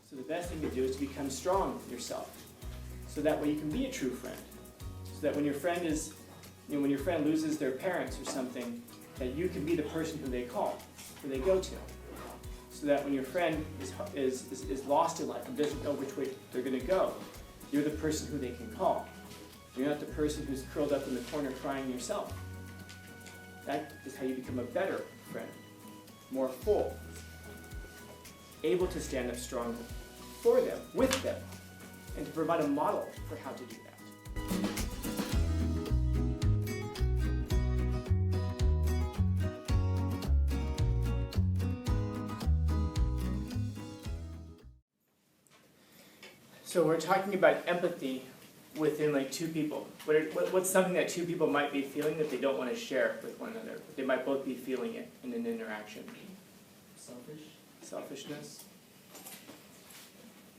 So the best thing to do is to become strong yourself. So that way you can be a true friend. So that when your friend is, when your friend loses their parents or something, that you can be the person who they call, who they go to. So that when your friend is lost in life and doesn't know which way they're going to go, you're the person who they can call. You're not the person who's curled up in the corner crying yourself. That is how you become a better friend, more full, able to stand up strong for them, with them, and to provide a model for how to do that. So we're talking about empathy within like two people. What's something that two people might be feeling that they don't want to share with one another, but they might both be feeling it in an interaction? Selfishness.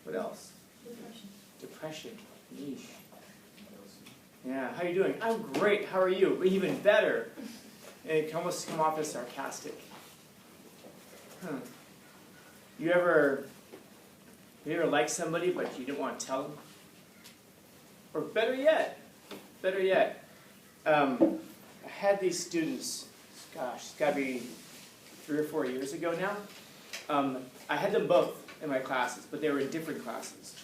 What else? Depression. Yeesh. Yeah, how are you doing? I'm great. How are you? Even better. And it can almost come off as sarcastic. You ever like somebody but you didn't want to tell them? Or better yet, I had these students, gosh, it's got to be 3 or 4 years ago now. I had them both in my classes, but they were in different classes.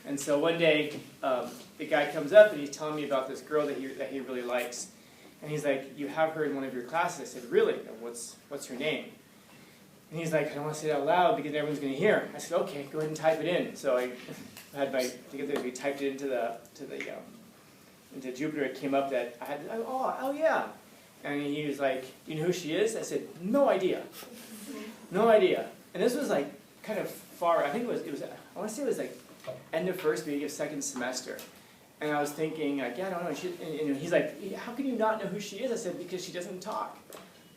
And so one day, the guy comes up and he's telling me about this girl that he really likes. And he's like, you have her in one of your classes. I said, really? What's her name? And he's like, I don't want to say it out loud because everyone's going to hear. I said, okay, go ahead and type it in. So I had we typed it into Jupiter. It came up that I had, oh yeah. And he was like, you know who she is? I said, no idea. No idea. And this was like kind of far, I think it was I want to say it was like end of first, beginning of second semester. And I was thinking, like, yeah, I don't know. And he's like, how can you not know who she is? I said, because she doesn't talk.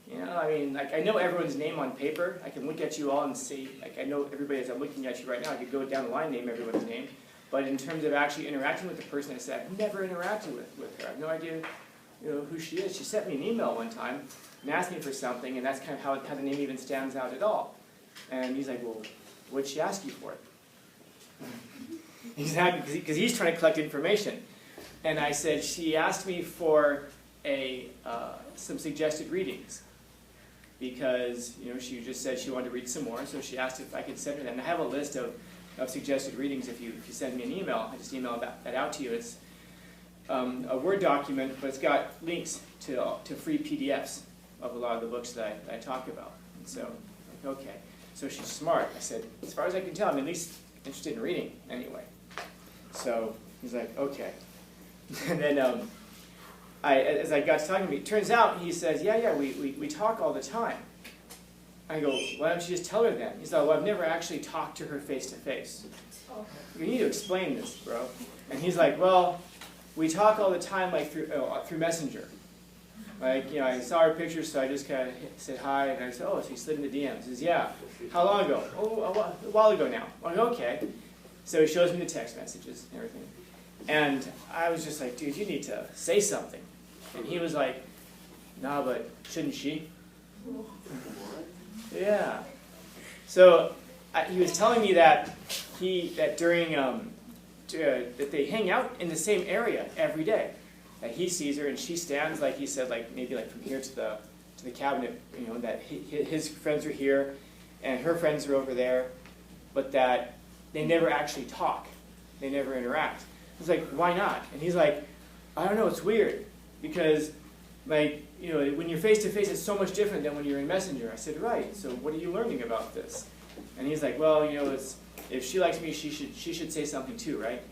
You know, I mean, like, I know everyone's name on paper. I can look at you all and see, like, I know everybody as I'm looking at you right now. I could go down the line, name everyone's name. But in terms of actually interacting with the person, I said, I've never interacted with her. I have no idea, who she is. She sent me an email one time and asked me for something, and that's kind of how the name even stands out at all. And he's like, well, what'd she ask you for it? He's happy because he's trying to collect information. And I said, she asked me for some suggested readings. Because she just said she wanted to read some more, so she asked if I could send her that. And I have a list of suggested readings. If you send me an email, I just email that out to you. It's a Word document, but it's got links to free PDFs of a lot of the books that I talk about. And so, okay, so she's smart. I said, as far as I can tell, I'm at least interested in reading anyway. So he's like, okay. And then as I got to talking to me, it turns out he says, yeah, we talk all the time. I go, why don't you just tell her then? He's like, well, I've never actually talked to her face to face. You need to explain this, bro. And he's like, well, we talk all the time like through Messenger. Like, I saw her picture, so I just kind of said hi, and I said, oh, so you slid into DMs. He says, yeah. How long ago? Oh, a while ago now. I go, okay. So he shows me the text messages and everything. And I was just like, dude, you need to say something. And he was like, nah, but shouldn't she? Yeah. So he was telling me that during that they hang out in the same area every day. That he sees her and she stands, like he said, like maybe like from here to the cabinet. That his friends are here and her friends are over there, but that they never actually talk. They never interact. He's like, why not? And he's like, I don't know, it's weird. Because, like, when you're face-to-face, it's so much different than when you're in Messenger. I said, right, so what are you learning about this? And he's like, well, if she likes me, she should say something too, right?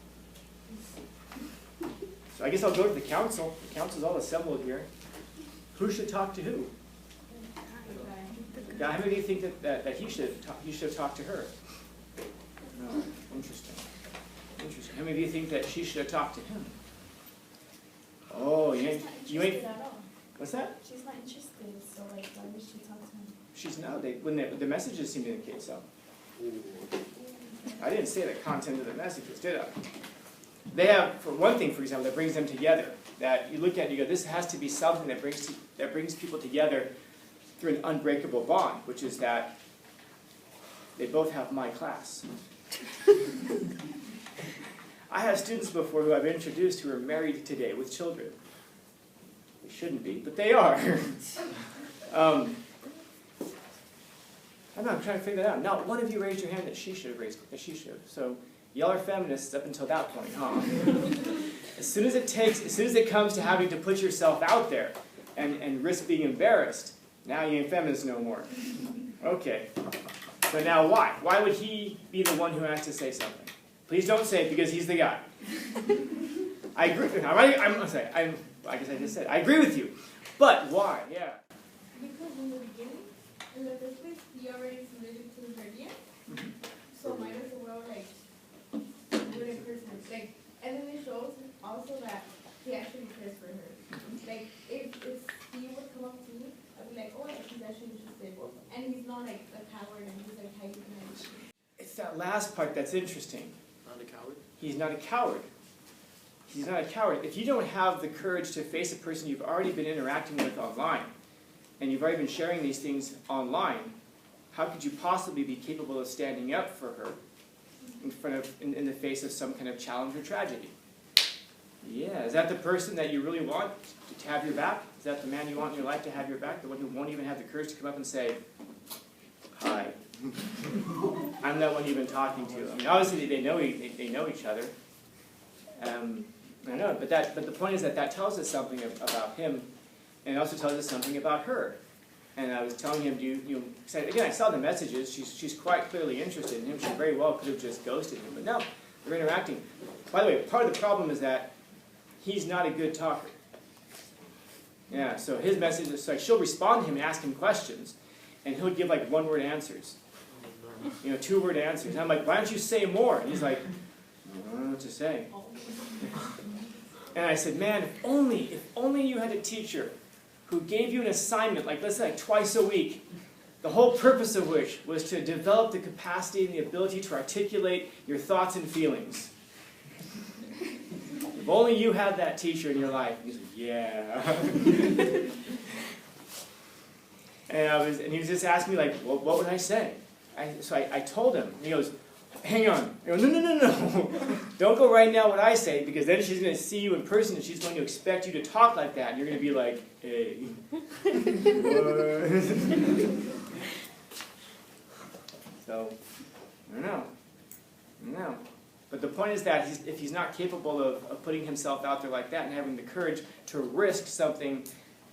So I guess I'll go to the council. The council's all assembled here. Who should talk to who? Yeah, how many of you think that he should have talked to her? No, interesting. How many of you think that she should have talked to him? Oh, you ain't. What's that? She's not interested, so like, why would she talk to him? She's not. The messages seem to indicate so. I didn't say the content of the messages, did I? They have, for one thing, for example, that brings them together. That you look at and you go, this has to be something that brings people together through an unbreakable bond, which is that They both have my class. I have students before who I've introduced who are married today with children. They shouldn't be, but they are. I don't know, I'm trying to figure that out. Not one of you raised your hand that she should have raised, that she should have. So y'all are feminists up until that point, huh? As soon as it comes to having to put yourself out there and risk being embarrassed, now you ain't feminist no more. Okay. So now why? Why would he be the one who has to say something? Please don't say it because he's the guy. I agree. I guess I just said I agree with you. But why? Yeah. Because in the beginning, in the first place, he already submitted to his idea. So might as well like do it in person. Like, and then it shows also that he actually cares for her. Like if he would come up to me, I'd be like, oh yeah, he's actually interested. And he's not like a coward and he's like hiding behind you. It's that last part that's interesting. Not a coward? He's not a coward. He's not a coward. If you don't have the courage to face a person you've already been interacting with online, and you've already been sharing these things online, how could you possibly be capable of standing up for her in the face of some kind of challenge or tragedy? Yeah, is that the person that you really want to have your back? Is that the man you want in your life to have your back? The one who won't even have the courage to come up and say, hi. I'm that one you've been talking to. I mean, obviously they know each other. I know, but the point is that tells us something about him, and it also tells us something about her. And I was telling him, again, I saw the messages. She's quite clearly interested in him. She very well could have just ghosted him, but no, they're interacting. By the way, part of the problem is that he's not a good talker. Yeah, so his message is like she'll respond to him and ask him questions, and he'll give like one-word answers. Two-word answers. And I'm like, why don't you say more? And he's like, I don't know what to say. And I said, man, if only you had a teacher who gave you an assignment, like let's say like twice a week, the whole purpose of which was to develop the capacity and the ability to articulate your thoughts and feelings. If only you had that teacher in your life. And he's like, yeah. And he was just asking me like, well, what would I say? So I told him, and he goes, hang on. I go, no. Don't go right now what I say, because then she's going to see you in person and she's going to expect you to talk like that. And you're going to be like, hey. What? So, I don't know. But the point is that if he's not capable of putting himself out there like that and having the courage to risk something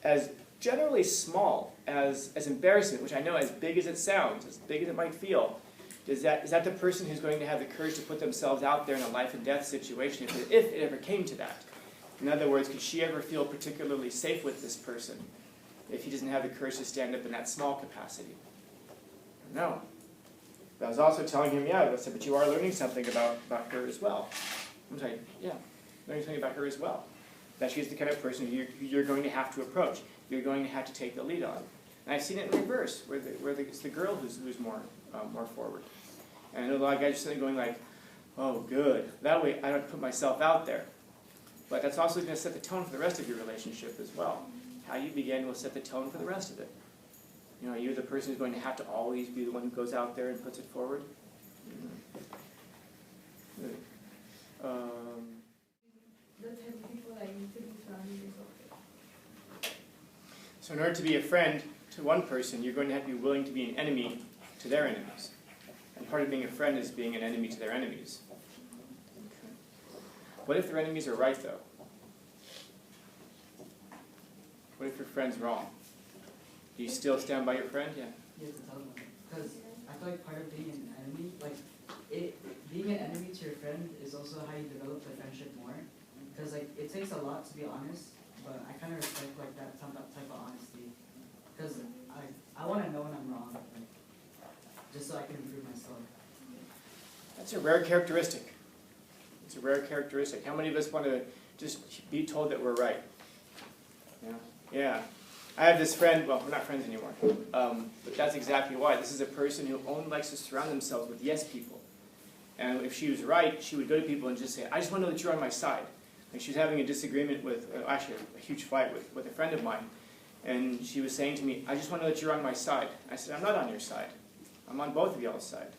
as generally small as embarrassment, which I know as big as it sounds, as big as it might feel, is that the person who's going to have the courage to put themselves out there in a life and death situation if it ever came to that? In other words, could she ever feel particularly safe with this person if he doesn't have the courage to stand up in that small capacity? No. But I was also telling him, I said, but you are learning something about her as well. I'm saying, yeah, learning something about her as well. That she's the kind of person who you're going to have to approach. You're going to have to take the lead on. And I've seen it in reverse, where it's the girl who's more forward. And I know a lot of guys are sitting going like, oh, good. That way I don't put myself out there. But that's also going to set the tone for the rest of your relationship as well. How you begin will set the tone for the rest of it. You're the person who's going to have to always be the one who goes out there and puts it forward. The type of people that you need to be surrounding yourself with. So in order to be a friend to one person, you're going to have to be willing to be an enemy to their enemies. And part of being a friend is being an enemy to their enemies. Okay. What if their enemies are right, though? What if your friend's wrong? Do you still stand by your friend? Yeah. You have to tell them. Because I feel like part of being an enemy, being an enemy to your friend is also how you develop the friendship more. Because it takes a lot to be honest, but I kind of respect that type of honesty. Because I want to know when I'm wrong, just so I can improve myself. That's a rare characteristic. It's a rare characteristic. How many of us want to just be told that we're right? Yeah. I have this friend, well, we're not friends anymore, but that's exactly why. This is a person who only likes to surround themselves with yes people. And if she was right, she would go to people and just say, I just want to know that you're on my side. Like she was having a disagreement with, actually a huge fight with a friend of mine, and she was saying to me, I just want to know that you're on my side. I said, I'm not on your side. I'm on both of y'all's side.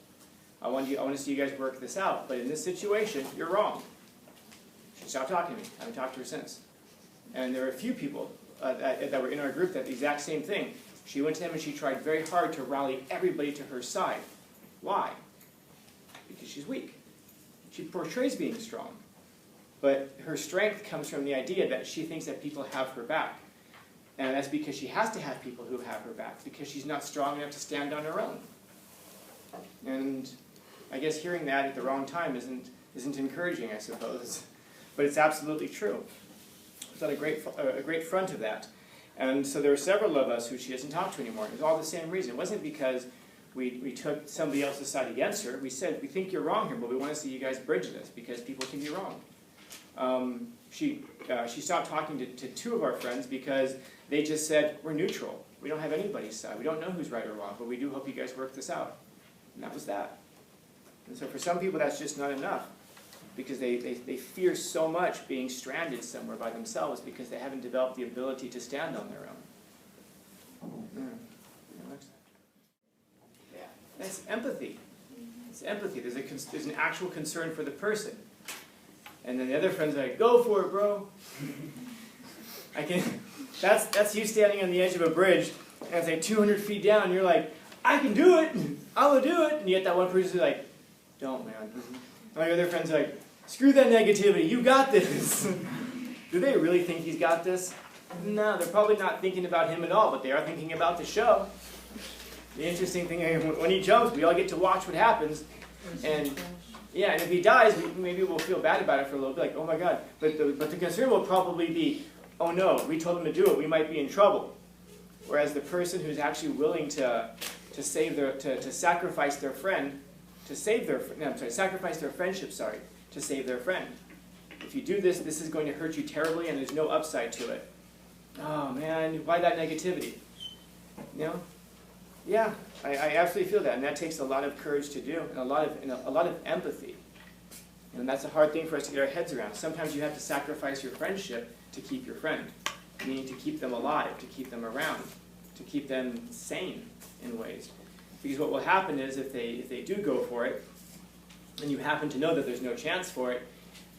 I want to see you guys work this out. But in this situation, you're wrong. She stopped talking to me. I haven't talked to her since. And there were a few people that were in our group that the exact same thing. She went to them and she tried very hard to rally everybody to her side. Why? Because she's weak. She portrays being strong. But her strength comes from the idea that she thinks that people have her back. And that's because she has to have people who have her back, because she's not strong enough to stand on her own. And I guess hearing that at the wrong time isn't encouraging, I suppose. But it's absolutely true. It's got a great front of that. And so there were several of us who she doesn't talk to anymore. It was all the same reason. It wasn't because we took somebody else's side against her. We said, we think you're wrong here, but we want to see you guys bridge this, because people can be wrong. She stopped talking to two of our friends because they just said, we're neutral. We don't have anybody's side. We don't know who's right or wrong, but we do hope you guys work this out. And that was that. And so for some people, that's just not enough, because they fear so much being stranded somewhere by themselves because they haven't developed the ability to stand on their own. Yeah. That's empathy. It's empathy. There's an actual concern for the person. And then the other friend's like, go for it, bro. That's you standing on the edge of a bridge, and it's like 200 feet down, and you're like, I can do it, I will do it. And yet that one person's like, don't, man. And my other friend's like, screw that negativity, you got this. Do they really think he's got this? No, they're probably not thinking about him at all, but they are thinking about the show. The interesting thing, when he jumps, we all get to watch what happens. And yeah, and if he dies, maybe we'll feel bad about it for a little bit, like, oh my God. But the concern will probably be, oh no, we told him to do it, we might be in trouble. Whereas the person who's actually willing to sacrifice their friend, sacrifice their friendship, to save their friend. If you do this, this is going to hurt you terribly, and there's no upside to it. Oh man, why that negativity? You know? Yeah, I absolutely feel that, and that takes a lot of courage to do, and a lot of empathy. And that's a hard thing for us to get our heads around. Sometimes you have to sacrifice your friendship to keep your friend, meaning to keep them alive, to keep them around, to keep them sane in ways. Because what will happen is if they do go for it, and you happen to know that there's no chance for it,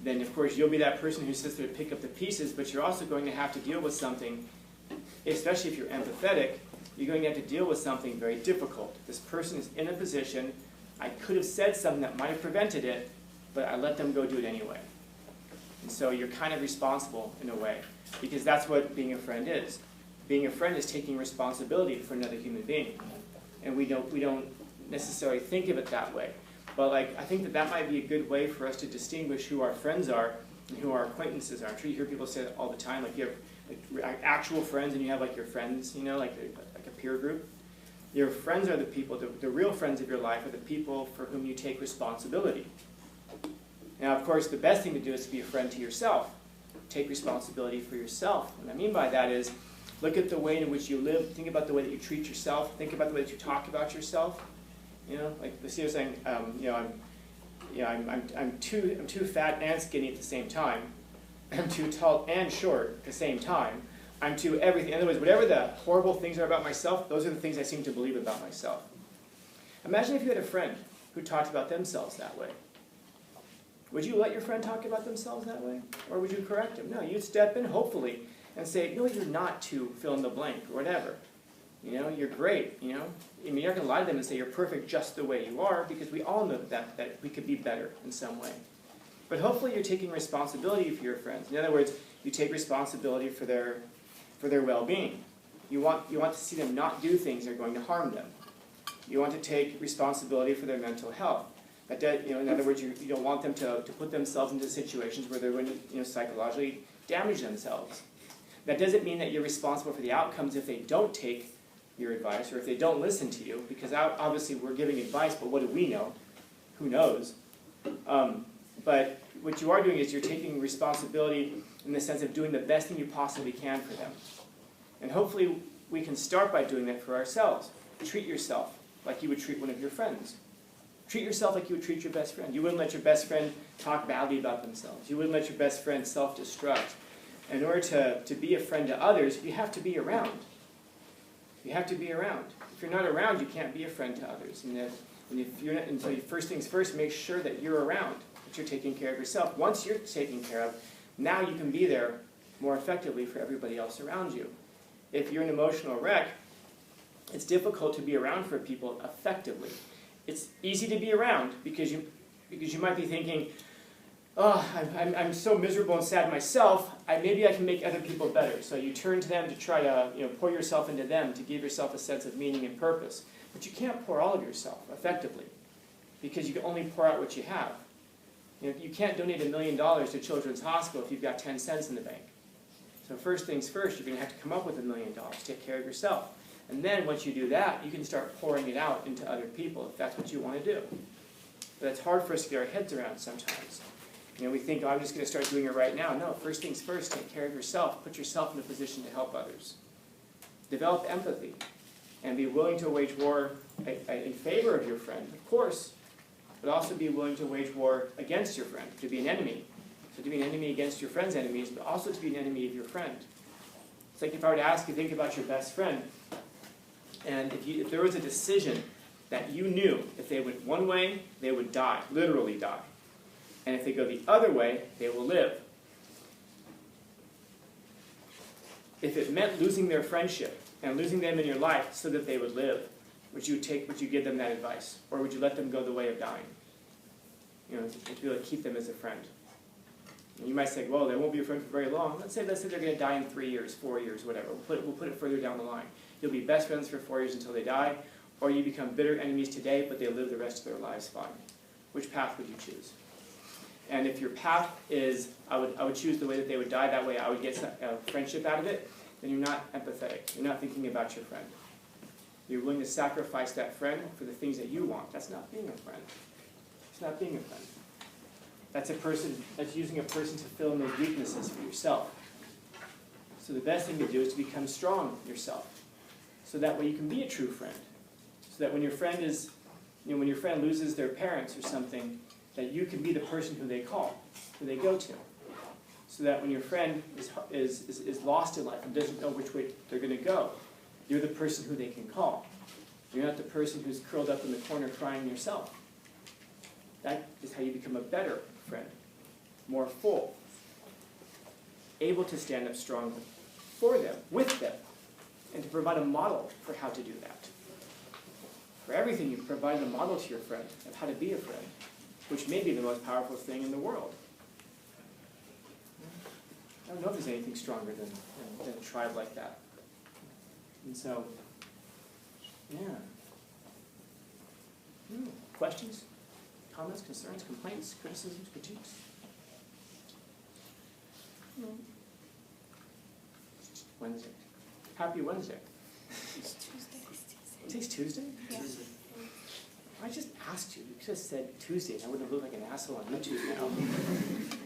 then of course you'll be that person who sits there to pick up the pieces, but you're also going to have to deal with something, especially if you're empathetic, you're going to have to deal with something very difficult. This person is in a position, I could have said something that might have prevented it, but I let them go do it anyway. And so you're kind of responsible in a way, because that's what being a friend is. Being a friend is taking responsibility for another human being. And we don't necessarily think of it that way. But I think that might be a good way for us to distinguish who our friends are and who our acquaintances are. I'm sure you hear people say that all the time, like you have actual friends and you have your friends, like a peer group. Your friends are the people, the real friends of your life are the people for whom you take responsibility. Now, of course, the best thing to do is to be a friend to yourself. Take responsibility for yourself. What I mean by that is, look at the way in which you live. Think about the way that you treat yourself. Think about the way that you talk about yourself. Like the CEO saying, I'm too fat and skinny at the same time. I'm too tall and short at the same time. I'm too everything. In other words, whatever the horrible things are about myself, those are the things I seem to believe about myself. Imagine if you had a friend who talked about themselves that way. Would you let your friend talk about themselves that way? Or would you correct them? No, you'd step in, hopefully, and say, no, you're not to fill in the blank, or whatever. You're great, I mean, you're not going to lie to them and say you're perfect just the way you are, because we all know that we could be better in some way. But hopefully you're taking responsibility for your friends. In other words, you take responsibility for their well-being. You want to see them not do things that are going to harm them. You want to take responsibility for their mental health. In other words, you don't want them to put themselves into situations where they're going to psychologically damage themselves. That doesn't mean that you're responsible for the outcomes if they don't take your advice or if they don't listen to you, because obviously we're giving advice, but what do we know? Who knows? But what you are doing is you're taking responsibility in the sense of doing the best thing you possibly can for them. And hopefully we can start by doing that for ourselves. Treat yourself like you would treat one of your friends. Treat yourself like you would treat your best friend. You wouldn't let your best friend talk badly about themselves. You wouldn't let your best friend self-destruct. In order to be a friend to others, you have to be around. You have to be around. If you're not around, you can't be a friend to others. And so first things first, make sure that you're around, that you're taking care of yourself. Once you're taken care of, now you can be there more effectively for everybody else around you. If you're an emotional wreck, it's difficult to be around for people effectively. It's easy to be around because you might be thinking, oh, I'm so miserable and sad myself, maybe I can make other people better. So you turn to them to try to pour yourself into them, to give yourself a sense of meaning and purpose. But you can't pour all of yourself effectively because you can only pour out what you have. You can't donate $1 million to Children's Hospital if you've got 10 cents in the bank. So first things first, you're going to have to come up with $1 million to take care of yourself. And then once you do that, you can start pouring it out into other people if that's what you want to do. But it's hard for us to get our heads around sometimes. We think, oh, I'm just going to start doing it right now. No, first things first, take care of yourself. Put yourself in a position to help others. Develop empathy and be willing to wage war in favor of your friend, of course, but also be willing to wage war against your friend, to be an enemy. So to be an enemy against your friend's enemies, but also to be an enemy of your friend. It's like if I were to ask you, think about your best friend, and if there was a decision that you knew if they went one way, they would die, literally die. And if they go the other way, they will live. If it meant losing their friendship and losing them in your life so that they would live, would you give them that advice? Or would you let them go the way of dying? To be able to keep them as a friend. And you might say, well, they won't be a friend for very long. Let's say they're going to die in 3 years, 4 years, whatever. We'll put it further down the line. You'll be best friends for 4 years until they die, or you become bitter enemies today, but they live the rest of their lives fine. Which path would you choose? And if your path is, I would choose the way that they would die, that way I would get friendship out of it, then you're not empathetic. You're not thinking about your friend. You're willing to sacrifice that friend for the things that you want. That's not being a friend. It's not being a friend. That's using a person to fill in those weaknesses for yourself. So the best thing to do is to become strong yourself. So that way you can be a true friend. So that when your friend when your friend loses their parents or something, that you can be the person who they call, who they go to. So that when your friend is lost in life and doesn't know which way they're going to go, you're the person who they can call. You're not the person who's curled up in the corner crying yourself. That is how you become a better friend, more full, able to stand up strongly for them, with them, and to provide a model for how to do that. For everything, you've provided a model to your friend of how to be a friend, which may be the most powerful thing in the world. I don't know if there's anything stronger than a tribe like that. And so, yeah. Questions? Comments, concerns, complaints, criticisms, critiques? Wednesday. Happy Wednesday. It's Tuesday. Today's Tuesday? Yeah. I just asked you. You could have said Tuesday, and I would have looked like an asshole on YouTube now.